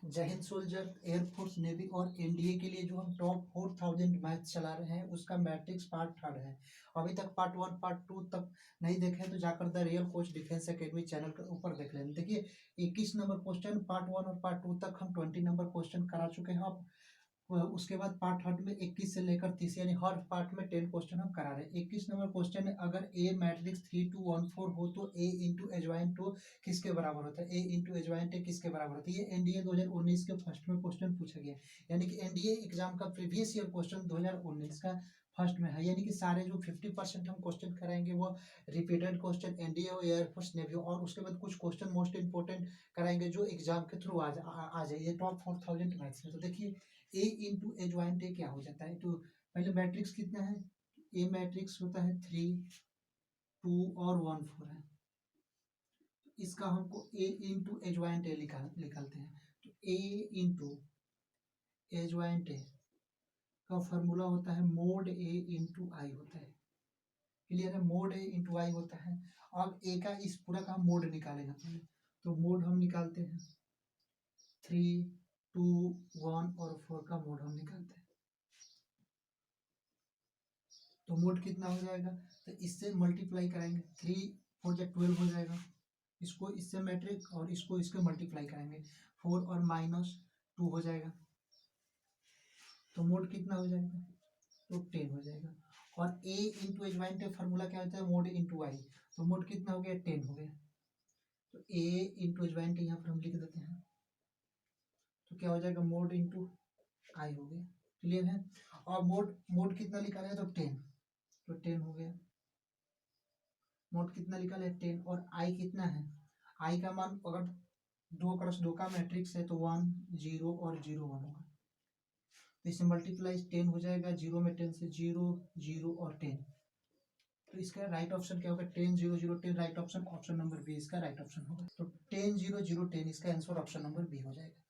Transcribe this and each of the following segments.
जय Hind soldier, air force, navy और NDA के लिए जो हम टॉप 4000 मैच चला रहे हैं उसका मैट्रिक्स पार्ट 3 है। अभी तक पार्ट 1 पार्ट 2 तक नहीं देखे तो जाकर the real coach defence academy channel के ऊपर देख लें। देखिए 21 नंबर क्वेश्चन पार्ट 1 और पार्ट 2 तक हम 20 नंबर क्वेश्चन करा चुके हैं। अब उसके बाद पार्ट 3 में 21 से लेकर 30 यानी हर पार्ट में 10 क्वेश्चन हम करा रहे हैं। 21 नंबर क्वेश्चन है, अगर ए मैट्रिक्स 3214 हो तो ए इंटू एजवाइन टू किसके बराबर होता है? ए इंटू एजवाइन टे किसके बराबर होता है? ये एनडीए 2019 के फर्स्ट में क्वेश्चन पूछा गया, यानी कि एनडीए एग्जाम का प्रीवियस ईयर क्वेश्चन 2019 का फर्स्ट में है। यानी कि सारे जो 50% हम क्वेश्चन कराएंगे वो रिपीटेड क्वेश्चन एनडीए और एयरफोर्स नेवी, और उसके बाद कुछ क्वेश्चन मोस्ट इंपोर्टेंट कराएंगे जो एग्जाम के थ्रू आ जाए टॉप 4000 मैथ्स में। तो देखिए ए इंटू एजवाइन टे क्या हो जाता है? तो पहले मैट्रिक्स कितना है? ए मैट्रिक्स होता है 3, 2 और 1 4 है। इसका हमको ए इंटू एजवाइन टे निकालते हैं। तो ए इंटू एजवाइन टे का फॉर्मूला होता है मोड ए इंटू आई होता है। क्लियर है? मोड ए इंटू आई होता है। अब ए का इस पूरा का हम मोड निकालेंगे पहले। तो मोड हम निकालते हैं 3, 2, 1 और 4 का मोड हम निकालते हैं। तो मोड कितना हो जाएगा? तो इससे मल्टीप्लाई कराएंगे, 3 4 जा 12 हो जाएगा। इसको इससे मैट्रिक और इसको इसके मल्टीप्लाई करेंगे, 4 और -2 हो जाएगा। तो मोड कितना हो जाएगा? तो 10 हो जाएगा। और ए इंटू एजवाइन टे फार्मूला क्या होता है? मोड इंटू आई। तो मोड कितना हो गया? 10 हो गया। तो ए इंटू एजवाइन टे यहाँ पर हम लिख देते हैं। तो क्या हो जाएगा? मोड इंटू आई हो गया। क्लियर है? और मोड मोड कितना निकाला है? तो 10। तो 10 हो गया। मोड कितना निकाला है? 10। और आई कितना है? आई का मान अगर 2 × 2 का मैट्रिक्स है तो 1 0 और 0 1 होगा। तो इससे मल्टीप्लाई 10 हो जाएगा, 0 में 10 से 0 0 और 10। तो इसका राइट ऑप्शन क्या होगा? 10 0 0 10 right option, option number B इसका राइट ऑप्शन होगा। तो 10 0 0 10 इसका आंसर ऑप्शन नंबर बी हो जाएगा।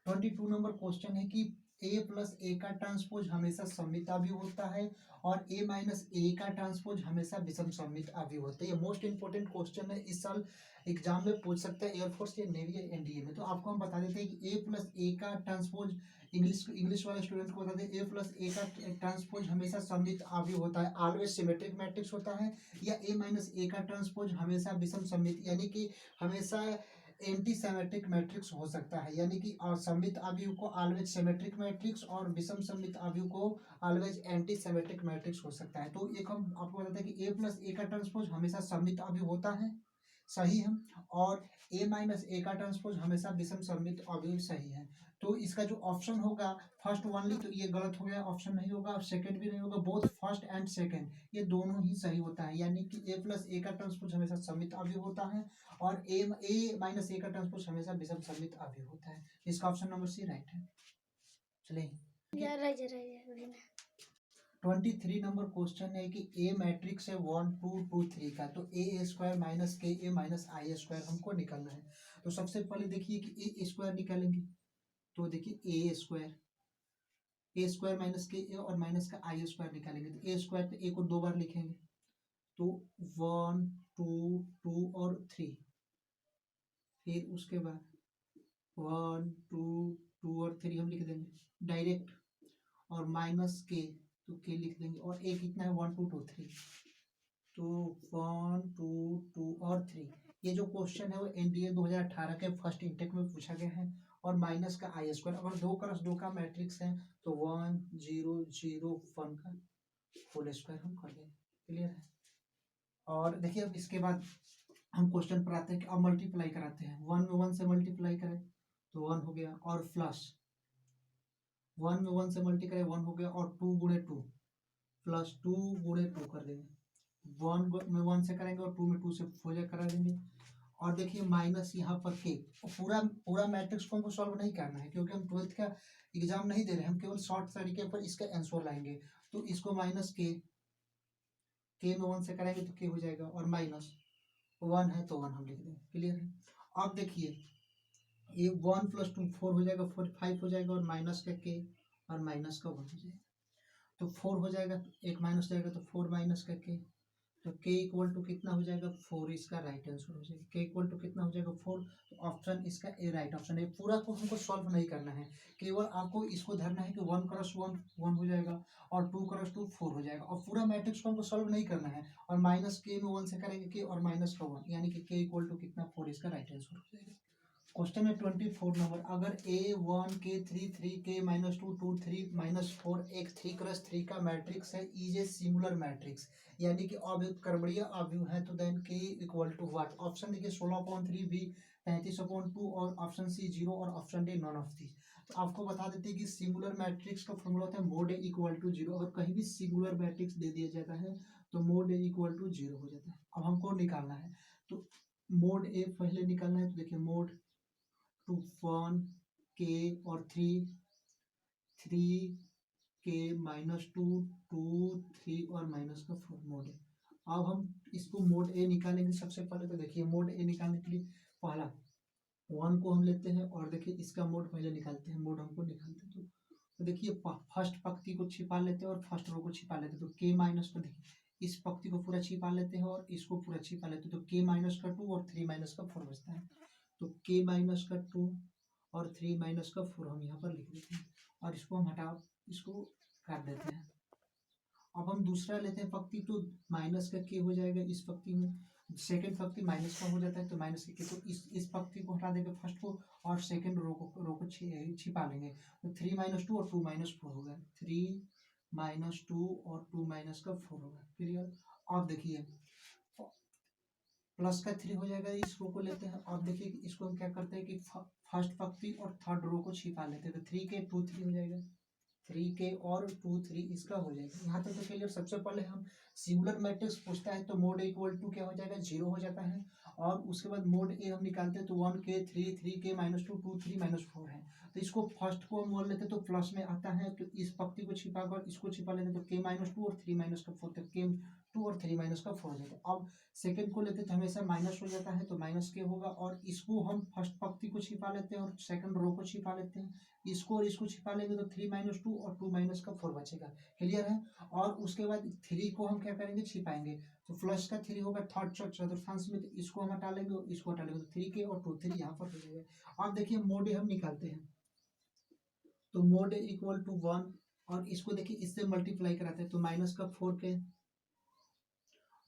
22 नंबर क्वेश्चन है कि ए प्लस ए का ट्रांसपोज हमेशा सममित अवयव होता है और ए माइनस ए का ट्रांसपोज हमेशा विषम सममित अवयव होता है। ये मोस्ट इंपोर्टेंट क्वेश्चन है, इस साल एग्जाम में पूछ सकते हैं एयरफोर्स या नेवी या एनडीए में। तो आपको हम बता देते हैं कि ए प्लस ए का ट्रांसपोज, इंग्लिश वाले स्टूडेंट को बता दें, ए प्लस ए का ट्रांसपोज हमेशा सममित अवयव होता है, ऑलवेज सिमेट्रिक मैट्रिक्स होता है। या ए माइनस ए का ट्रांसपोज हमेशा विषम सममित, यानी कि हमेशा एंटी सेमेट्रिक मैट्रिक्स हो सकता है। यानी कि और सममित अवयव को ऑलवेज सिमेट्रिक मैट्रिक्स और विषम सममित अवयव को ऑलवेज एंटी सेमेट्रिक मैट्रिक्स हो सकता है। तो एक हम आपको बताते हैं कि ए प्लस ए का ट्रांसपोज हमेशा सममित अवयव होता है, सही है। और ए माइनस ए का ट्रांसपोज हमेशा विषम सममित अवयव, सही है। तो इसका जो ऑप्शन होगा फर्स्ट ओनली, तो ये गलत हो गया, ऑप्शन नहीं होगा। और सेकंड भी नहीं होगा, बोथ फर्स्ट एंड सेकंड ये दोनों ही सही होता है। यानी कि ए प्लस ए का ट्रांसपोज हमेशा सममित अवयव होता है और ए माइनस ए का ट्रांसपोज हमेशा विषम सममित अवयव होता है। इसका ऑप्शन नंबर सी राइट है। चलिए 23 नंबर क्वेश्चन है कि ए मैट्रिक्स है 1 2 2 3 का। तो ए स्क्वायर माइनस के ए माइनस आई स्क्वायर हमको निकालना है। तो सबसे पहले देखिए कि ए स्क्वायर निकालेंगे। तो देखिए ए स्क्वायर माइनस के ए और माइनस का आई स्क्वायर निकालेंगे। तो ए स्क्वायर, तो ए को 2 बार लिखेंगे। तो 1 2 2 और 3, फिर उसके बाद 1 2 2 और 3 हम लिख देंगे डायरेक्ट। और माइनस के, तो के लिख देंगे। और ए कितना है? 1 2 2 3। तो 1 2 2 और 3। ये जो क्वेश्चन है वो एनडीए 2018 के फर्स्ट इंटेक में पूछा गया है। और माइनस का आई स्क्वायर, अगर 2 × 2 का मैट्रिक्स है तो 1 0 0 1 का होल स्क्वायर हम कर देंगे। क्लियर है? और देखिए अब इसके बाद हम क्वेश्चन पर आते हैं कि अब मल्टीप्लाई कराते हैं। 1 में 1 से मल्टीप्लाई करें तो 1 हो गया, और प्लस 1 में 1 से मल्टी करें 1 हो गया, और 2 × 2 प्लस 2 × 2 कर देंगे। 1 में 1 से करेंगे और 2 में 2 से फोजा करा देंगे। और देखिए माइनस यहाँ पर के, पूरा पूरा मैट्रिक्स को हमको सॉल्व नहीं करना है क्योंकि हम 12th का एग्जाम नहीं दे रहे हैं, हम केवल शॉर्ट तरीके पर इसका आंसर लाएंगे। तो इसको माइनस के में 1 से करेंगे तो के हो जाएगा, और माइनस 1 है तो 1 हम लिख देंगे। क्लियर है? अब देखिए ये 1 + 2 4 हो जाएगा, 4 5 हो जाएगा, और माइनस का के और माइनस का 1 हो जाएगा। तो 4 हो जाएगा, एक माइनस जाएगा तो 4 माइनस का के, तो k इक्वल टू कितना हो जाएगा 4, इसका राइट आंसर हो जाएगा। k इक्वल टू कितना हो जाएगा 4, तो ऑप्शन इसका ए राइट ऑप्शन है। पूरा को हमको सॉल्व नहीं करना है, केवल आपको इसको धरना है कि 1 क्रॉस 1 1 हो जाएगा और 2 क्रॉस 2 4 हो जाएगा, और पूरा मैट्रिक्स को हमको सॉल्व नहीं करना है। और माइनस के में 1 से करेंगे के और माइनस का 1, यानी कि k इक्वल टू कितना 4, इसका राइट आंसर हो जाएगा। क्वेश्चन है 24 नंबर, अगर A1 K3 3K -2 2 3 -4 एक 3 क्रॉस 3 का मैट्रिक्स है, इज ए सिंगुलर मैट्रिक्स, यानी कि अव्युत कर्मणीय अवयव है, तो then K equal to what. Option देखिए 16/3, बी 35/2, और ऑप्शन सी 0, और option D none of this. तो आपको बता देते हैं कि सिंगुलर मैट्रिक्स का फॉर्मूला होता है मोड ए इक्वल टू 0। अगर कहीं भी सिंगुलर मैट्रिक्स दे दिया जाता है तो मोड ए इक्वल टू 0 हो जाता है। अब हमको निकालना है, तो मोड ए पहले निकालना है, तो देखिए मोड टू 1 के और 3 के -2 2 3 और माइनस का 4 मोड है। अब हम इसको मोड ए निकालेंगे। सबसे पहले तो देखिए मोड ए निकालने के लिए पहला 1 को हम लेते हैं, और देखिए इसका मोड पहले निकालते हैं, मोड हमको निकालते हैं। तो देखिए फर्स्ट पंक्ति को छिपा लेते हैं और फर्स्ट रो को छिपा लेते हैं, तो के माइनस को देखिए इस पंक्ति को पूरा छिपा लेते हैं और इसको पूरा छिपा लेते हैं, तो के माइनस का 2 और 3 माइनस का 4 बचता है। तो के माइनस का 2 और 3 माइनस का 4 हम यहाँ पर लिख देते हैं, और इसको हम हटा इसको काट देते हैं। अब हम दूसरा लेते हैं पंक्ति, तो माइनस का के हो जाएगा इस पंक्ति में, सेकंड पंक्ति माइनस का हो जाता है, तो माइनस के, तो इस पंक्ति को हटा देंगे फर्स्ट को, और सेकंड रो को छिपा लेंगे, तो 3 - 2 और 2 - 4 होगा, 3 - 2 और 2 - 4 होगा। क्लियर। अब देखिए प्लस का 3 हो जाएगा, इस रो को लेते हैं। अब देखिए इसको हम क्या करते हैं कि फर्स्ट पंक्ति और थर्ड रो को छिपा लेते हैं, तो 3 के 2 3 हो जाएगा, 3 के और 2 3 इसका हो जाएगा। यहाँ तक तो क्लियर। सबसे पहले हम सिंगुलर मैट्रिक्स पूछता है तो मोड इक्वल टू क्या हो जाएगा 0 हो जाता है, और उसके बाद मोड ए हम निकालते हैं तो 1 के 3 के -2 2 3 -4 है, तो इसको फर्स्ट को हम बोल लेते हैं तो प्लस में आता है, तो इस पंक्ति को छिपा कर इसको छिपा लेते हैं, तो के -2 और 3 का 4, तो के 2 और 3 का 4 हो जाता है। अब सेकंड को लेते तो हमेशा माइनस हो जाता है, तो माइनस के होगा, और इसको हम फर्स्ट पंक्ति को छिपा लेते हैं और सेकंड रो को छिपा लेते हैं, इसको और इसको छिपा लेंगे तो 3 - 2 और 2 का 4 बचेगा। क्लियर है। और उसके बाद 3 को हम क्या करेंगे छिपाएंगे, तो प्लस का 3 होगा थर्ड चतुर्थांश में, तो इसको हम हटा लेंगे और इसको हटा लेंगे, तो 3 के और 2 3 यहाँ पर हो जाएगा। अब देखिए मोड हम निकालते हैं, तो मोड इक्वल टू 1, और इसको देखिए इससे मल्टीप्लाई कराते हैं, तो माइनस का 4 के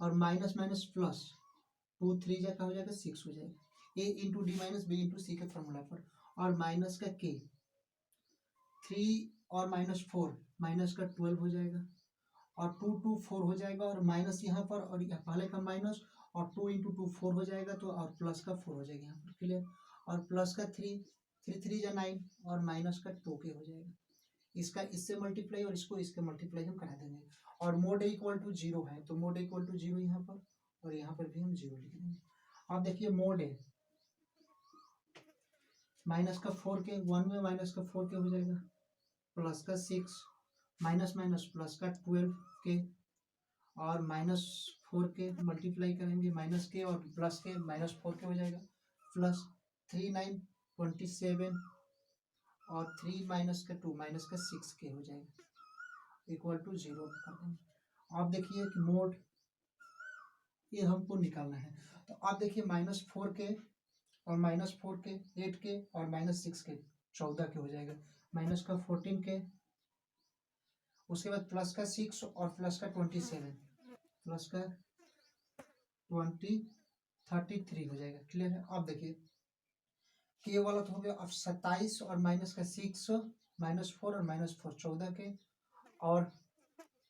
और माइनस माइनस प्लस 2 3 का हो जाएगा 6 हो जाएगा, a into d minus b into c के फॉर्मूला पर, और माइनस का के 3 और -4 माइनस का 12 हो जाएगा, और 2 2 4 हो जाएगा, और माइनस यहाँ पर, और यहाँ पहले का माइनस, और 2 × 2 4 हो जाएगा, तो और प्लस का 4 हो जाएगा यहाँ पर। क्लियर। और प्लस का 3 3 3 जा 9, और माइनस का 2 के हो जाएगा, इसका इससे मल्टीप्लाई और इसको इसके मल्टीप्लाई हम करा देंगे। और मोड इक्वल टू 0 है, तो मोड इक्वल टू 0 यहाँ पर, और यहाँ पर भी हम 0 लिख देंगे। अब देखिए मोड है माइनस का 4 के 1 में माइनस का 4 के हो जाएगा, प्लस का 6 माइनस माइनस प्लस का 12 के, और -4 के मल्टीप्लाई करेंगे, माइनस के और प्लस के -4 के हो जाएगा, प्लस 3 9 27, और 3 माइनस का 2 माइनस का 6 के हो जाएगा, इक्वल टू 0 कर देंगे। आप देखिए कि मोड ये हमको निकालना है, तो आप देखिए -4 के और -4 के 8 के और -6 के 14 के हो जाएगा, माइनस का 14 के, उसके बाद प्लस का 6 और प्लस का 27, प्लस का 33 हो जाएगा। क्लियर है। अब देखिए के वाला तो हो गया, अब 27 और माइनस का 6 -4 और -4 14 के, और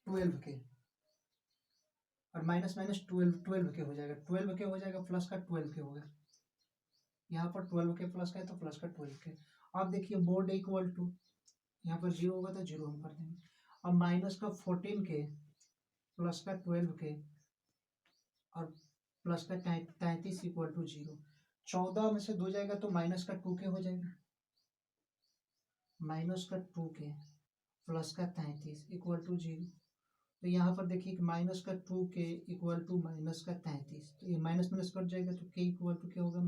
12 के, और माइनस माइनस 12 के हो जाएगा, 12 के हो जाएगा, प्लस का 12 के होगा, यहाँ पर 12 के प्लस का है तो प्लस का 12 के। अब देखिए मोड इक्वल टू, यहाँ पर 0 होगा तो 0 हम कर देंगे। अब माइनस का 14 के प्लस का 12 के और प्लस का 33 इक्वल टू 0, 14 में से 2 जाएगा तो माइनस का 2 के हो जाएगा, माइनस का 2 के प्लस का 33 इक्वल टू 0। तो यहाँ पर देखिए माइनस का 2 के इक्वल टू माइनस का 33, तो ये माइनस माइनस कट जाएगा, तो के इक्वल टू क्या होगा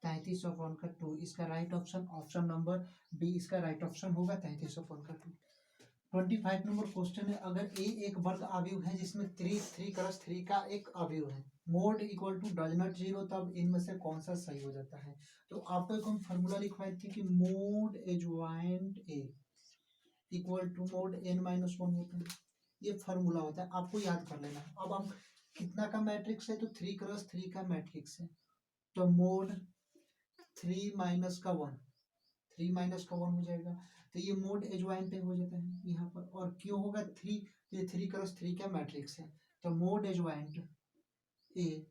33/2। इसका right option option number B इसका राइट ऑप्शन होगा 33/2। 25 नंबर क्वेश्चन है, अगर ए एक वर्ग अवयव है जिसमें 3 क्रॉस 3 का एक अवयव है, mod equal to does not zero, तब इनमें से कौन सा सही हो जाता है। तो आपको एक हम फॉर्मूला लिखवाए थे कि mod adjoint A equal to mod n minus one होता है, ये फॉर्मूला होता है, आपको याद कर लेना है। अब हम कितना का मैट्रिक्स है, तो 3 क्रॉस 3 का मैट्रिक्स है, तो मोड 3 माइनस का 1, 3 माइनस का 1 हो जाएगा, तो ये मोड एडजॉइंट हो जाता है यहाँ पर। और क्यों होगा 3, ये 3 क्रॉस 3 का मैट्रिक्स है, तो mod adjoint A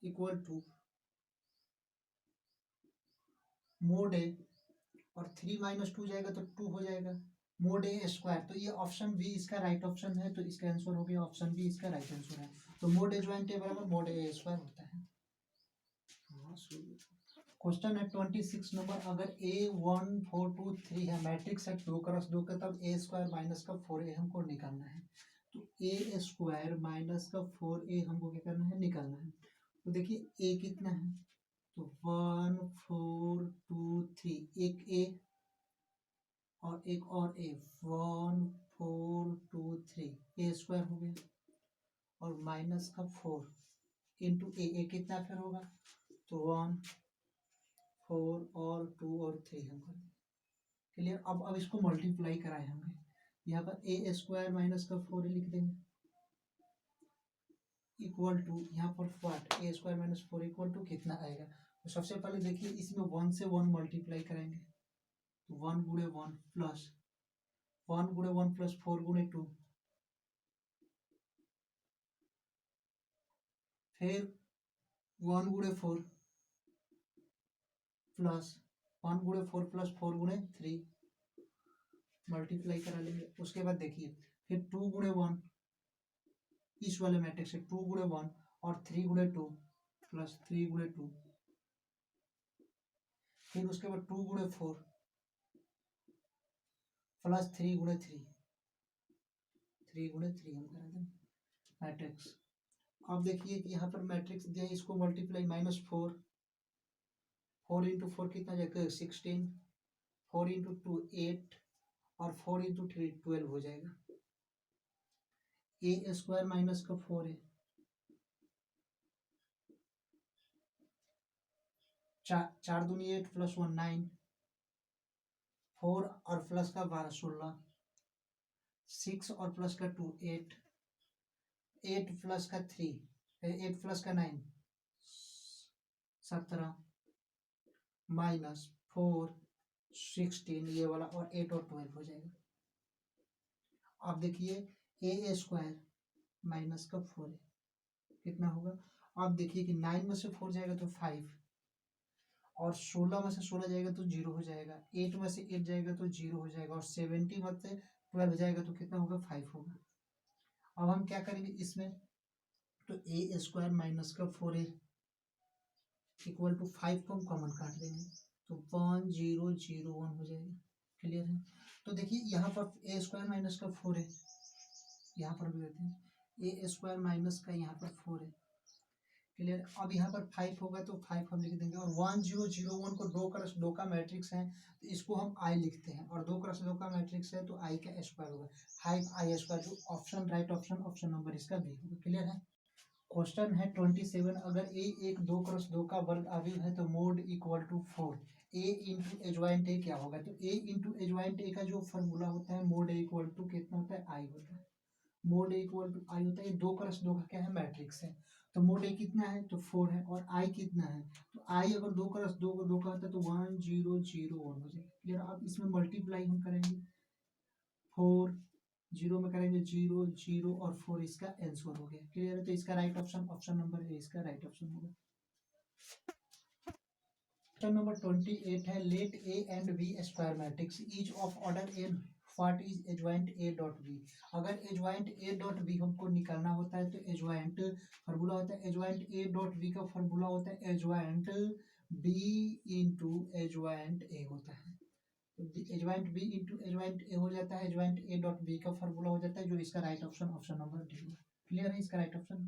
equal to mod A, और 3 माइनस 2 जाएगा तो 2 हो जाएगा, मोड ए स्क्वायर। तो ये ऑप्शन बी इसका राइट ऑप्शन है, तो इसका आंसर हो गया ऑप्शन बी, इसका राइट आंसर है। तो मोड एडजॉइंट ए बराबर मोड ए स्क्वायर होता है। क्वेश्चन है 26 नंबर, अगर ए 1 4 2 3 है, मैट्रिक्स है 2 क्रॉस 2 का, तब ए स्क्वायर माइनस का 4 ए हमको निकालना है। तो ए स्क्वायर माइनस का 4 ए हमको क्या करना है, निकालना है। तो देखिए ए कितना है, तो 1 4 2 3, एक ए और एक और ए, 1 4 2 3, ए स्क्वायर हो गया, और माइनस का 4 इंटू ए कितना फिर होगा, तो 1 4 और 2 और 3 हम कर क्लियर। अब इसको मल्टीप्लाई कराए हमने, यहाँ पर ए स्क्वायर माइनस का 4 लिख देंगे इक्वल टू, यहाँ पर what, A square minus 4 equal to कितना आएगा। तो सबसे पहले देखिए इसमें 1 से 1 मल्टीप्लाई कराएंगे, तो 1 गुणे 1 प्लस 1 गुणे 1 प्लस 4 गुणे 2, फिर 1 गुणे 4 प्लस 1 गुणे 4 प्लस 4 गुणे 3, मल्टीप्लाई करा लेंगे। उसके बाद देखिए फिर 2 गुणे 1, इस वाले मैट्रिक्स से 2 गुणे 1 और 3 गुणे 2 प्लस 3 गुणे 2, फिर उसके बाद 2 गुणे 4 प्लस 3 गुणे 3, 3 गुणे 3 हम करा दें मैट्रिक्स। अब देखिए कि यहाँ पर मैट्रिक्स दिया, इसको मल्टीप्लाई माइनस 4, 4 इंटू 4 कितना जाएगा 16, 4 इंटू 2 8, और 4 इंटू 3 12 हो जाएगा। ए स्क्वायर माइनस का 4 है, चार दूनी 8 प्लस 1 9, 4 और प्लस का 12 16, 6 और प्लस का 2 8, 8 प्लस का 3, 8 प्लस का 9 17, माइनस 4 16, ये वाला, और 8 और 12 हो जाएगा। अब देखिए ए स्क्वायर माइनस का 4 है, कितना होगा। अब देखिए कि 9 में से 4 जाएगा तो 5, और 16 में से 16 जाएगा तो 0 हो जाएगा, 8 में से 8 जाएगा तो 0 हो जाएगा, और 70 में से 12 जाएगा तो कितना होगा 5 होगा। अब हम क्या करेंगे इसमें, तो ए स्क्वायर माइनस का 4 इक्वल टू 5 को हम कॉमन काट देंगे, तो 1 0 0 1 हो जाएगा। क्लियर है। तो देखिए यहाँ पर ए स्क्वायर माइनस का 4 है, यहाँ पर भी देते हैं ए स्क्वायर माइनस का यहाँ पर 4 है। क्लियर। अब यहाँ पर 5 होगा तो 5 हम लिख देंगे, और 1 0 0 1 को 2 क्रॉस 2 का मैट्रिक्स है, तो इसको हम आई लिखते हैं, और 2 क्रॉस 2 का मैट्रिक्स है तो आई का स्क्वायर होगा 5 आई स्क्वायर, जो ऑप्शन राइट ऑप्शन नंबर इसका बी होगा। क्लियर है। क्वेश्चन है 27, अगर ए एक 2 क्रॉस 2 का वर्ग अवयव है, तो mod equal to 4 A into adjoint A क्या होगा। तो ए इंटू एडजॉइंट ए का जो फॉर्मूला होता है, मोड ए इक्वल टू कितना होता है, आई होता है, मोड ए इक्वल टू आई होता है। 2 क्रॉस 2 का क्या है, मैट्रिक्स है, तो मोड ए कितना है, तो 4 है, और आई कितना है, तो आई अगर 2 क्रॉस 2 को 2 का होता है तो 1 0 0 1 हो जाएगा। क्लियर। अब इसमें मल्टीप्लाई हम करेंगे, 4 0 में करेंगे 0 0 और 4, इसका आंसर हो गया। क्लियर है। तो इसका राइट ऑप्शन नंबर ए इसका राइट ऑप्शन होगा। क्वेश्चन नंबर 28 है, let A and B square matrix is of order N, what is adjoint A dot B. अगर एडजॉइंट ए डॉट बी हमको निकालना होता है, तो एडजॉइंट फॉर्मूला होता है, एडजॉइंट ए डॉट बी का फॉर्मूला होता है adjoint B into adjoint A होता है। Adjoint B into adjoint A हो जाता है, एडजॉइंट ए डॉट बी का फॉर्मूला हो जाता है, जो इसका राइट ऑप्शन नंबर डी है। क्लियर है। इसका राइट ऑप्शन